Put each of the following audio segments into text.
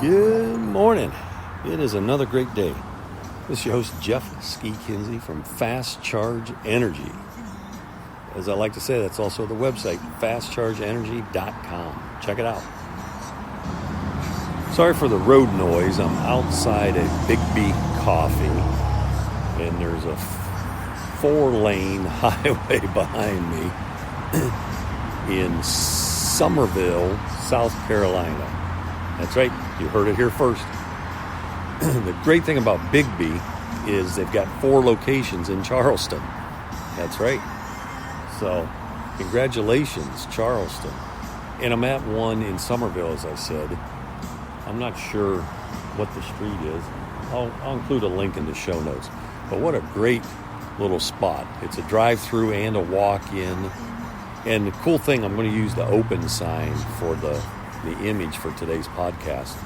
Good morning. It is another great day. This is your host, Jeff Ski Kinsey from Fast Charge Energy. As I like to say, that's also the website, fastchargeenergy.com. Check it out. Sorry for the road noise. I'm outside a BIGGBY Coffee, and there's a 4-lane highway behind me in Summerville, South Carolina. That's right, you heard it here first. The great thing about BIGGBY is they've got 4 locations in Charleston. That's right. So, congratulations, Charleston. And I'm at one in Summerville, as I said. I'm not sure what the street is. I'll include a link in the show notes. But what a great little spot. It's a drive-through and a walk-in. And the cool thing, I'm going to use the open sign for the image for today's podcast.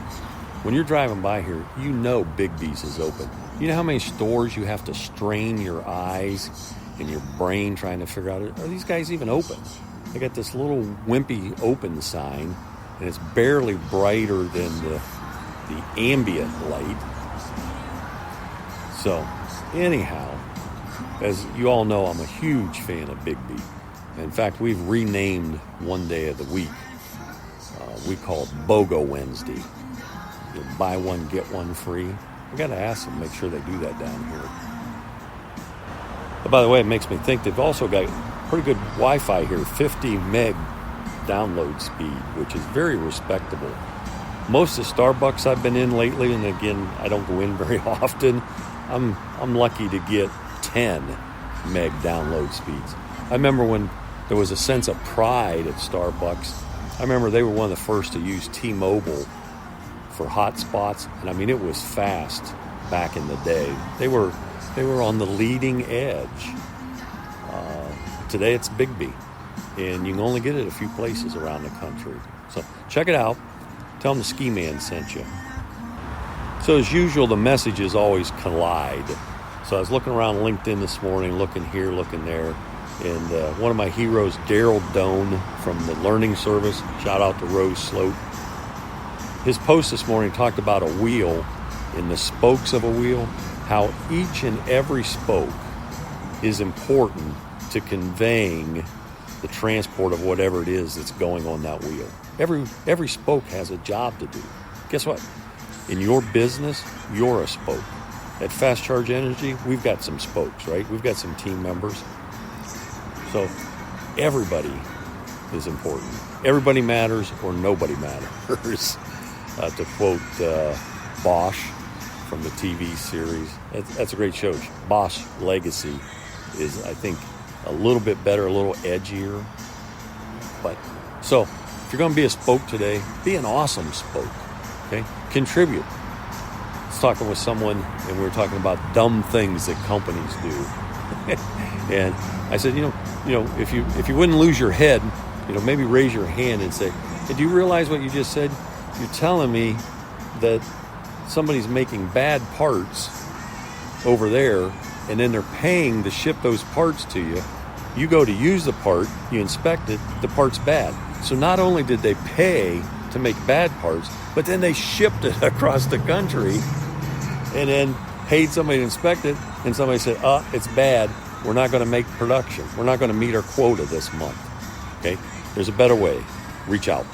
When you're driving by here, you know BIGGBY's is open. You know how many stores you have to strain your eyes and your brain trying to figure out, are these guys even open? They got this little wimpy open sign, and it's barely brighter than the ambient light. So, anyhow, as you all know, I'm a huge fan of BIGGBY. In fact, we've renamed one day of the week. We call it BOGO Wednesday. You buy one, get one free. We got to ask them, make sure they do that down here. But by the way, it makes me think they've also got pretty good Wi-Fi here, 50 meg download speed, which is very respectable. Most of the Starbucks I've been in lately, and again, I don't go in very often, I'm lucky to get 10 meg download speeds. I remember when there was a sense of pride at Starbucks. I remember they were one of the first to use T-Mobile for hotspots, and I mean, it was fast back in the day. They were on the leading edge. Today it's BIGGBY, and you can only get it a few places around the country. So check it out. Tell them the Ski Man sent you. So as usual, the messages always collide. So I was looking around LinkedIn this morning, looking here, looking there, and one of my heroes, Daryl Doan from the Learning Service, shout out to Rose Sloat. His post this morning talked about a wheel and the spokes of a wheel, how each and every spoke is important to conveying the transport of whatever it is that's going on that wheel. Every spoke has a job to do. Guess what? In your business, you're a spoke. At Fast Charge Energy, we've got some spokes, right? We've got some team members. So everybody is important. Everybody matters or nobody matters. To quote Bosch from the TV series. That's a great show. Bosch Legacy is, I think, a little bit better, a little edgier. But so if you're going to be a spoke today, be an awesome spoke. Okay? Contribute. I was talking with someone, and we were talking about dumb things that companies do. And I said, you know, if you wouldn't lose your head, maybe raise your hand and say, hey, do you realize what you just said? You're telling me that somebody's making bad parts over there, and then they're paying to ship those parts to you. You go to use the part, you inspect it, the part's bad. So not only did they pay to make bad parts, but then they shipped it across the country and then paid somebody to inspect it, and somebody said, it's bad. We're not going to make production. We're not going to meet our quota this month. Okay? There's a better way. Reach out.